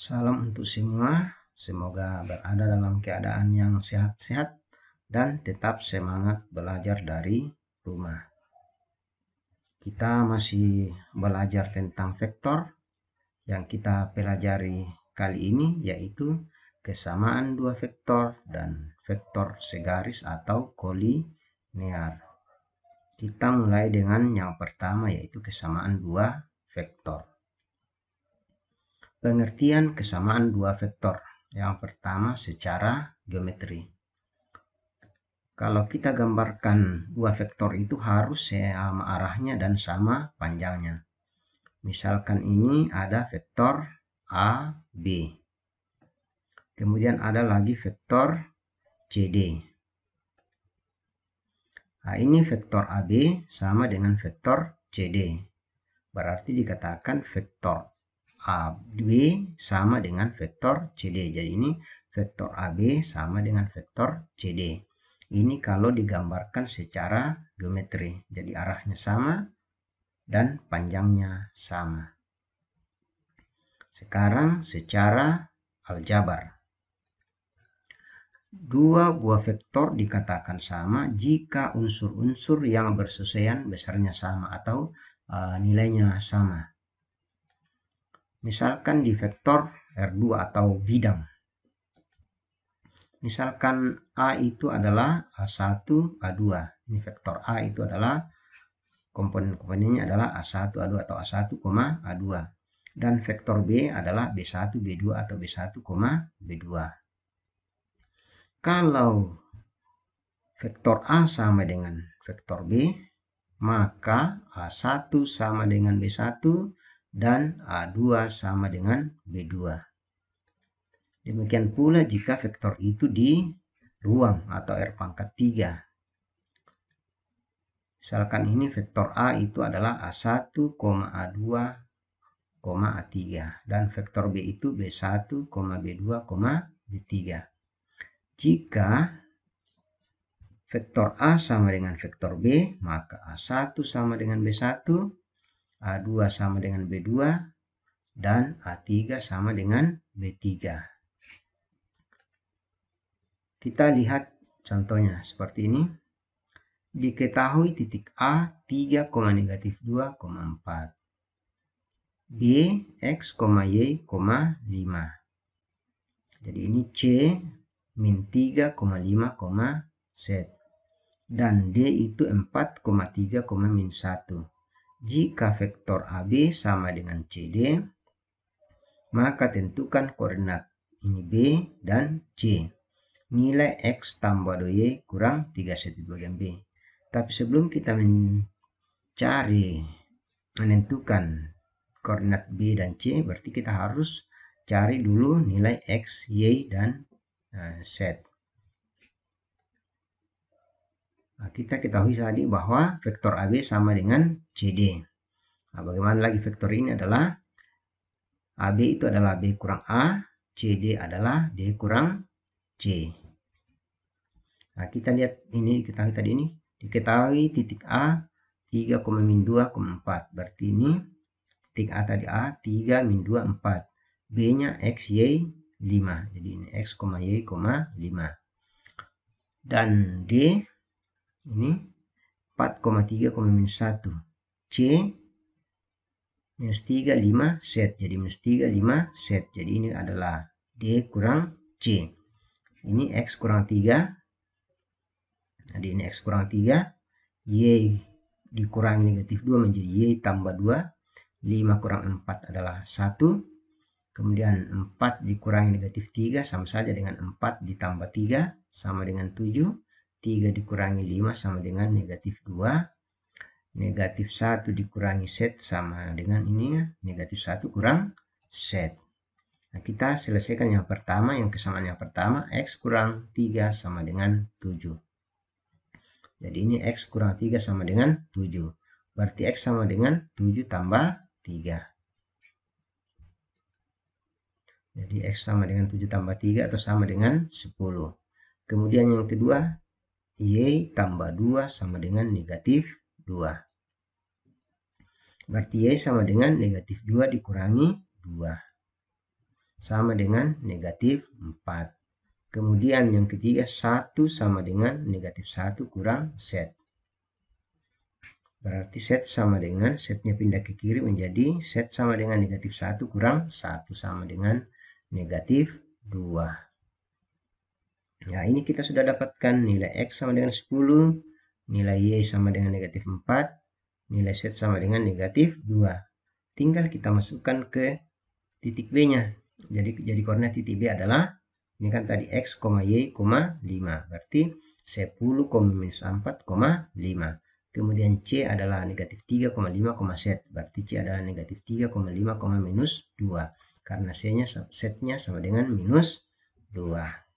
Salam untuk semua, semoga berada dalam keadaan yang sehat-sehat dan tetap semangat belajar dari rumah. Kita masih belajar tentang vektor. Yang kita pelajari kali ini yaitu kesamaan dua vektor dan vektor segaris atau kolinear. Kita mulai dengan yang pertama yaitu kesamaan dua vektor. Pengertian kesamaan dua vektor. Yang pertama secara geometri. Kalau kita gambarkan dua vektor itu harus sama arahnya dan sama panjangnya. Misalkan ini ada vektor A, B. Kemudian ada lagi vektor CD. Nah, ini vektor AB sama dengan vektor CD. Berarti dikatakan vektor AB sama dengan vektor CD. Jadi ini vektor AB sama dengan vektor CD. Ini kalau digambarkan secara geometri. Jadi arahnya sama dan panjangnya sama. Sekarang secara aljabar. Dua buah vektor dikatakan sama jika unsur-unsur yang bersesuaian besarnya sama atau nilainya sama. Misalkan di vektor R2 atau bidang. Misalkan A itu adalah A1, A2. Ini vektor A itu adalah komponen-komponennya adalah A1, A2 atau A1, A2. Dan vektor B adalah B1, B2 atau B1, B2. Kalau vektor A sama dengan vektor B, maka A1 sama dengan B1 dan A2 sama dengan B2. Demikian pula jika vektor itu di ruang atau R pangkat 3. Misalkan ini vektor A itu adalah A1, A2, A3. Dan vektor B itu B1, B2, B3. Jika vektor A sama dengan vektor B, maka A1 sama dengan B1, A2 sama dengan B2, dan A3 sama dengan B3. Kita lihat contohnya seperti ini. Diketahui titik A 3, -2, 4. B, X, Y, 5. Jadi ini C min 3, 5, Z. Dan D itu 4, 3, min 1. Jika vektor AB sama dengan CD, maka tentukan koordinat ini B dan C. Nilai X tambah 2Y kurang 3Z bagian B. Tapi sebelum kita menentukan koordinat B dan C, berarti kita harus cari dulu nilai X, Y, dan Z. Nah, kita ketahui tadi bahwa vektor AB sama dengan CD. Nah, bagaimana lagi vektor ini adalah AB itu adalah B kurang A, CD adalah D kurang C. Nah, kita lihat ini diketahui tadi ini. Diketahui titik A 3, min 2, 4. Berarti ini titik A tadi A 3, min 2, 4. B-nya X, Y, 5. Jadi ini X, Y, 5. Dan D ini 4, 3, min 1. C minus 3, 5, Z. Jadi minus 3, 5, Z. Jadi ini adalah D kurang C. Ini X kurang 3. Jadi ini X kurang 3. Y dikurangi negatif 2 menjadi Y tambah 2. 5 kurang 4 adalah 1. Kemudian 4 dikurangi negatif 3 sama saja dengan 4 ditambah 3 sama dengan 7. 3 dikurangi 5 sama dengan negatif 2. Negatif 1 dikurangi Z sama dengan ini negatif 1 kurang Z. Nah, kita selesaikan yang pertama, yang kesamaan yang pertama, X kurang 3 sama dengan 7. Jadi ini X kurang 3 sama dengan 7. Berarti X sama dengan 7 tambah 3. Jadi X sama dengan 7 tambah 3 atau sama dengan 10. Kemudian yang kedua, Y tambah 2 sama dengan negatif 2. Berarti Y sama dengan negatif 2 dikurangi 2. sama dengan negatif 4. Kemudian yang ketiga 1 sama dengan negatif 1 kurang set. Berarti set sama dengan, setnya pindah ke kiri menjadi set sama dengan negatif 1 kurang 1 sama dengan negatif 2. Nah, ini kita sudah dapatkan nilai X sama dengan 10, nilai Y sama dengan negatif 4, nilai Z sama dengan negatif 2. Tinggal kita masukkan ke titik B-nya. Jadi koordinat titik B adalah, ini kan tadi X, Y, 5. Berarti 10, minus 4, 5. Kemudian C adalah negatif 3,5, Z. Berarti C adalah negatif 3,5, minus 2. Karena Z-nya sama dengan minus 2.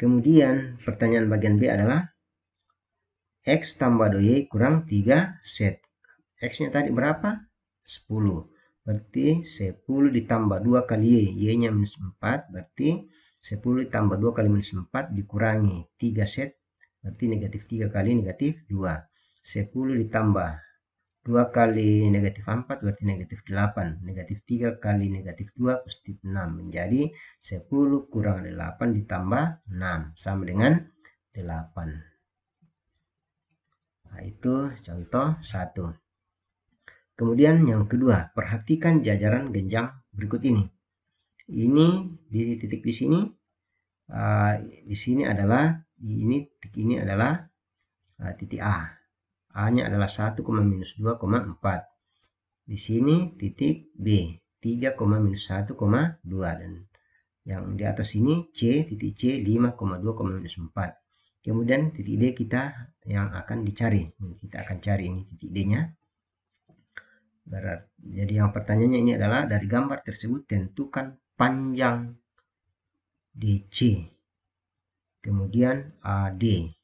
Kemudian pertanyaan bagian B adalah X tambah 2Y kurang 3Z. X-nya tadi berapa? 10. Berarti 10 ditambah 2 kali Y. Y-nya minus 4. Berarti 10 ditambah 2 kali minus 4 dikurangi 3Z. Berarti negatif 3 kali negatif 2. 10 ditambah 2 kali negatif 4 berarti negatif 8. Negatif 3 kali negatif 2 positif 6. Menjadi 10 kurang 8 ditambah 6. Sama dengan 8. Nah, itu contoh 1. Kemudian yang kedua, perhatikan jajaran genjang berikut ini. Ini di titik di sini. Di sini adalah, titik ini adalah titik A. A-nya adalah 1, minus 2,4. Di sini titik B, 3, minus 1,2. Dan yang di atas ini C, titik C, 5,2, minus 4. Kemudian titik D kita yang akan dicari. Kita akan cari ini titik D-nya. Jadi yang pertanyaannya ini adalah, dari gambar tersebut tentukan panjang DC. Kemudian AD.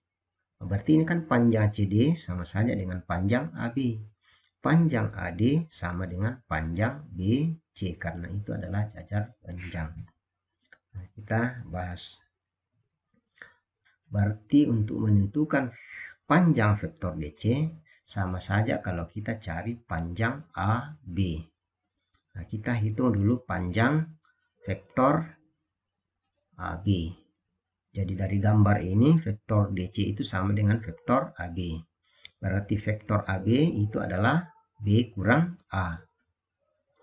Berarti ini kan panjang CD sama saja dengan panjang AB. Panjang AD sama dengan panjang BC karena itu adalah jajar genjang. Nah, kita bahas. Berarti untuk menentukan panjang vektor DC sama saja kalau kita cari panjang AB. Nah, kita hitung dulu panjang vektor AB. Jadi dari gambar ini vektor DC itu sama dengan vektor AB. Berarti vektor AB itu adalah B kurang A.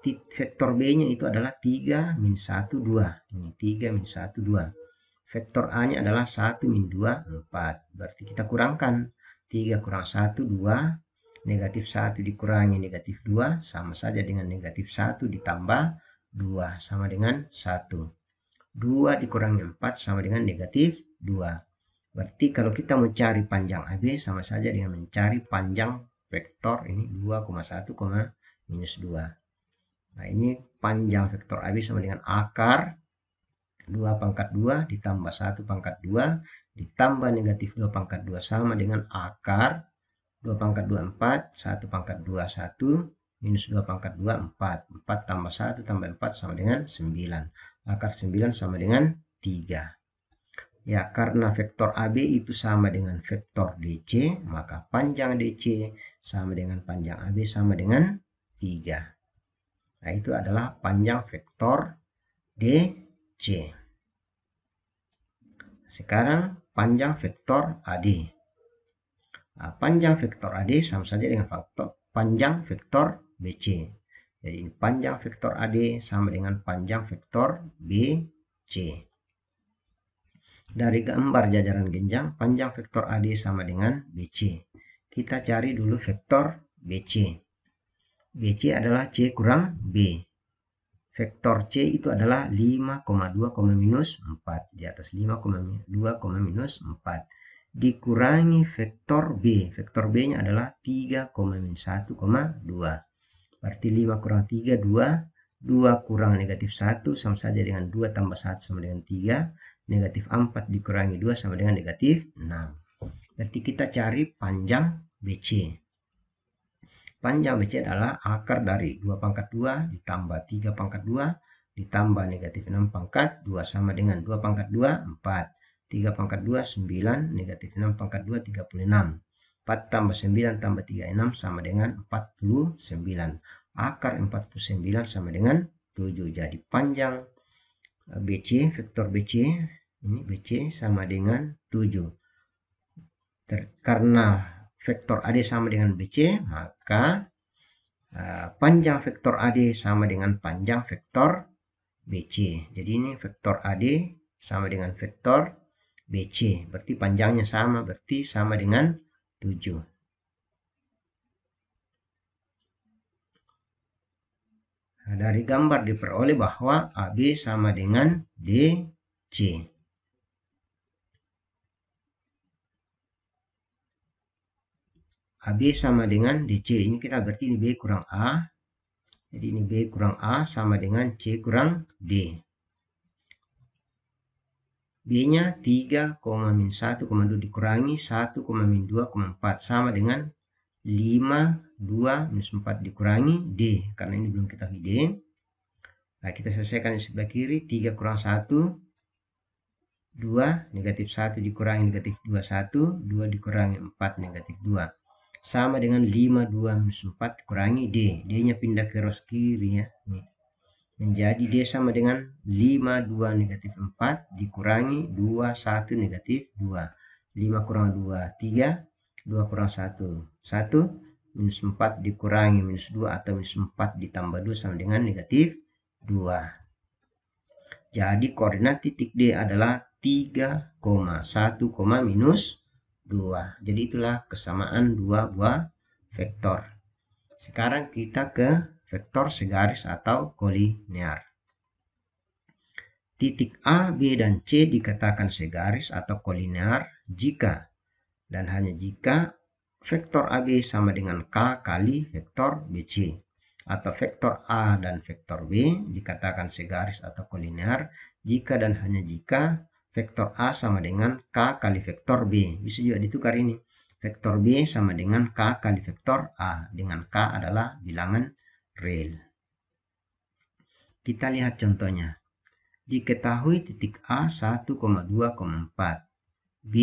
Vektor B-nya itu adalah 3 min 1, 2. Ini 3 min 1, 2. Vektor A-nya adalah 1 min 2, 4. Berarti kita kurangkan. 3 kurang 1, 2. Negatif 1 dikurangi negatif 2. Sama saja dengan negatif 1 ditambah 2. Sama dengan 1. 2 dikurangi 4 sama dengan negatif 2. Berarti kalau kita mencari panjang AB sama saja dengan mencari panjang vektor ini 2,1, minus 2. Nah, ini panjang vektor AB sama dengan akar 2 pangkat 2 ditambah 1 pangkat 2 ditambah negatif 2 pangkat 2 sama dengan akar 2 pangkat 2, 4, 1 pangkat 2, 1, minus 2 pangkat 2, 4. 4 tambah 1 tambah 4 sama dengan 9. Akar 9 sama dengan 3. Ya, karena vektor AB itu sama dengan vektor DC, maka panjang DC sama dengan panjang AB sama dengan 3. Nah, itu adalah panjang vektor DC. Sekarang panjang vektor AD. Nah, panjang vektor AD sama saja dengan panjang vektor BC. Jadi panjang vektor AD sama dengan panjang vektor BC. Dari gambar jajaran genjang, panjang vektor AD sama dengan BC. Kita cari dulu vektor BC. BC adalah C kurang B. Vektor C itu adalah 5,2, minus 4. Di atas 5,2, minus 4. Dikurangi vektor B. Vektor B-nya adalah 3, minus 1,2. Berarti 5 kurang 3, 2. 2 kurang negatif 1 sama saja dengan 2 tambah 1 sama dengan 3. Negatif 4 dikurangi 2 sama dengan negatif 6. Berarti kita cari panjang BC. Panjang BC adalah akar dari 2 pangkat 2 ditambah 3 pangkat 2 ditambah negatif 6 pangkat 2 sama dengan 2 pangkat 2, 4. 3 pangkat 2, 9. Negatif 6 pangkat 2, 36. 4 tambah 9 tambah 36 sama dengan 49. akar 49 sama dengan 7. Jadi panjang BC, vektor BC, ini BC sama dengan 7. Karena vektor AD sama dengan BC, maka panjang vektor AD sama dengan panjang vektor BC. Jadi ini vektor AD sama dengan vektor BC. Berarti panjangnya sama, berarti sama dengan 7. Nah, dari gambar diperoleh bahwa AB sama dengan DC. AB sama dengan DC. Ini kita berarti ini B kurang A. Jadi ini B kurang A sama dengan C kurang D. B-nya 3,-1,2 dikurangi 1,-2,4 sama dengan 5, 2, minus 4 dikurangi D. Karena ini belum kita D. Nah, kita selesaikan di sebelah kiri. 3 kurang 1, 2, negatif 1 dikurangi negatif 2, 1. 2 dikurangi 4, negatif 2. Sama dengan 5, 2, minus 4 dikurangi D. D-nya pindah ke rows kiri ya. Nih. Menjadi D sama dengan 5, 2, negatif 4 dikurangi 2, 1, negatif 2. 5 kurang 2, 3. 2 kurang 1, 1, minus 4 dikurangi minus 2 atau minus 4 ditambah 2 sama dengan negatif 2. Jadi koordinat titik D adalah 3,1, minus 2. Jadi itulah kesamaan dua buah vektor. Sekarang kita ke vektor segaris atau kolinear. Titik A, B, dan C dikatakan segaris atau kolinear jika dan hanya jika vektor AB sama dengan K kali vektor BC. Atau vektor A dan vektor B dikatakan segaris atau kolinear jika dan hanya jika vektor A sama dengan K kali vektor B. Bisa juga ditukar ini. Vektor B sama dengan K kali vektor A. Dengan K adalah bilangan real. Kita lihat contohnya. Diketahui titik A 1,2,4. B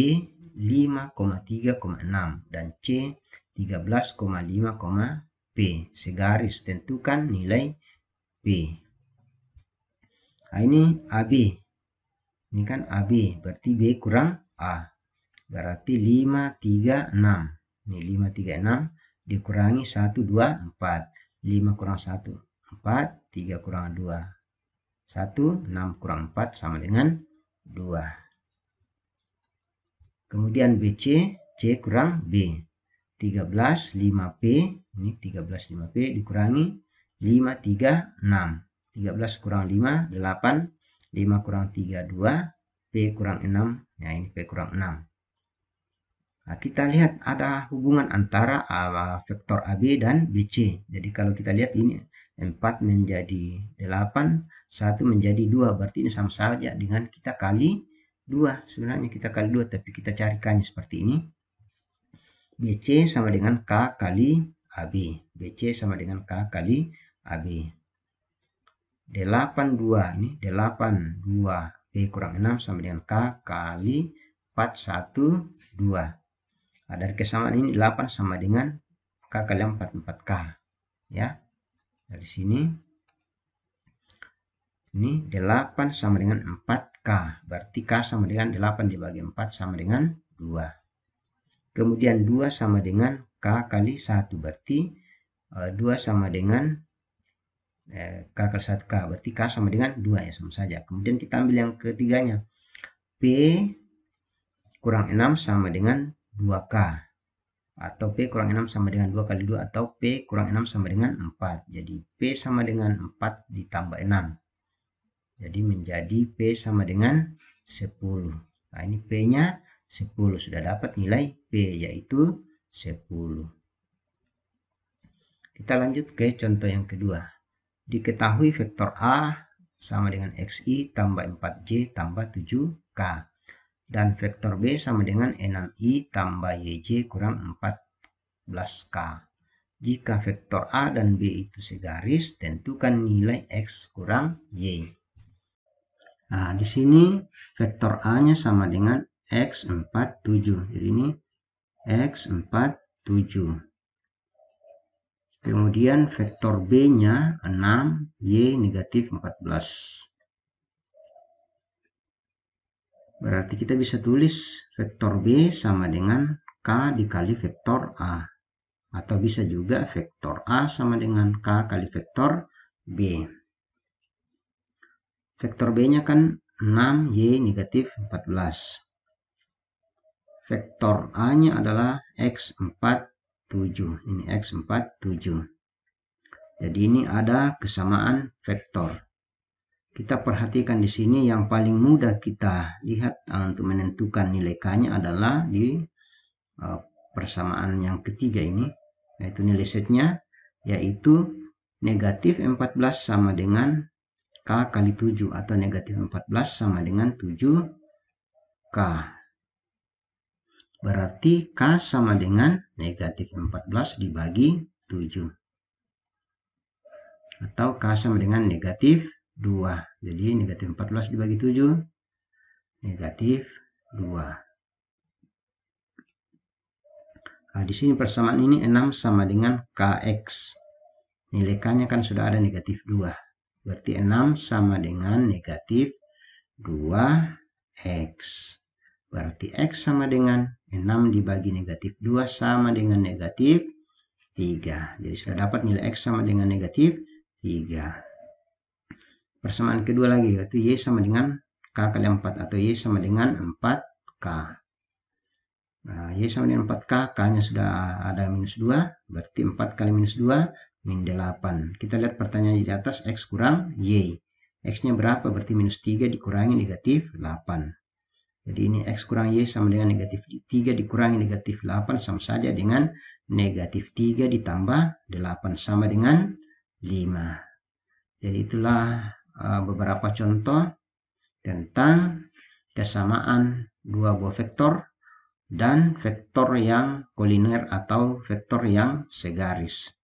5,3,6 dan C 13,5, P. Segaris, tentukan nilai P. Nah, ini AB. Ini kan AB, berarti B kurang A. Berarti 5, 3, 6. Ini 5, 3, 6 dikurangi 1, 2, 4. 5 kurang 1, 4. 3 kurang 2, 1. 6 kurang 4 sama dengan 2. Kemudian BC, C kurang B. 13, 5P, ini 13, 5P dikurangi 5, 3, 6. 13 kurang 5, 8. 5 kurang 3, 2. P kurang 6, ya ini P kurang 6. Nah, kita lihat ada hubungan antara vektor AB dan BC. Jadi kalau kita lihat ini 4 menjadi 8, 1 menjadi 2. Berarti ini sama saja dengan kita kali 2. Sebenarnya kita kali 2, tapi kita carikannya seperti ini. BC sama dengan K kali AB. BC sama dengan K kali AB. 82, ini 82. P kurang 6 sama dengan K kali 4, 1, 2. Nah, dari kesamaan ini 8 sama dengan K kali 4, 4K. Ya. Dari sini. Ini 8 sama dengan 4K. Berarti K sama dengan 8 dibagi 4 sama dengan 2. Kemudian 2 sama dengan K kali 1. Berarti 2 sama dengan K kali 1K. Berarti K sama dengan 2 ya, sama saja. Kemudian kita ambil yang ketiganya. P kurang 6 sama dengan 2K. Atau P kurang 6 sama dengan 2 kali 2. Atau P kurang 6 sama dengan 4. Jadi P sama dengan 4 ditambah 6. Jadi menjadi P sama dengan 10. Nah, ini P-nya 10. Sudah dapat nilai P, yaitu 10. Kita lanjut ke contoh yang kedua. Diketahui vektor A sama dengan XI tambah 4J tambah 7K. Dan vektor B sama dengan 6I tambah YJ kurang 14K. Jika vektor A dan B itu segaris, tentukan nilai X kurang Y. Nah, di sini vektor A-nya sama dengan X47. Jadi ini X47. Kemudian vektor B-nya 6, Y negatif 14. Berarti kita bisa tulis vektor B sama dengan K dikali vektor A. Atau bisa juga vektor A sama dengan K kali vektor B. Vektor B-nya kan 6, Y negatif 14. Vektor A-nya adalah X4, 7. Ini X4, 7. Jadi ini ada kesamaan vektor. Kita perhatikan di sini yang paling mudah kita lihat untuk menentukan nilai K-nya adalah di persamaan yang ketiga ini, yaitu nilai setnya, yaitu negatif 14 sama dengan K kali 7 atau negatif 14 sama dengan 7K. Berarti K sama dengan negatif 14 dibagi 7. Atau K sama dengan negatif 2. Jadi negatif 14 dibagi 7, negatif 2. Nah, di sini persamaan ini 6 sama dengan KX. Nilai K-nya kan sudah ada negatif 2. Berarti 6 sama dengan negatif 2X. Berarti X sama dengan 6 dibagi negatif 2 sama dengan negatif 3. Jadi sudah dapat nilai X sama dengan negatif 3. Persamaan kedua lagi, yaitu Y sama dengan K kali 4 atau Y sama dengan 4K. Nah, Y sama dengan 4K, K-nya sudah ada minus 2. Berarti 4 kali minus 2, min 8. Kita lihat pertanyaan di atas, X kurang Y. X-nya berapa? Berarti minus 3 dikurangi negatif 8. Jadi ini X kurang Y sama dengan negatif 3 dikurangi negatif 8 sama saja dengan negatif 3 ditambah 8 sama dengan 5. Jadi itulah beberapa contoh tentang kesamaan dua buah vektor dan vektor yang koliner atau vektor yang segaris.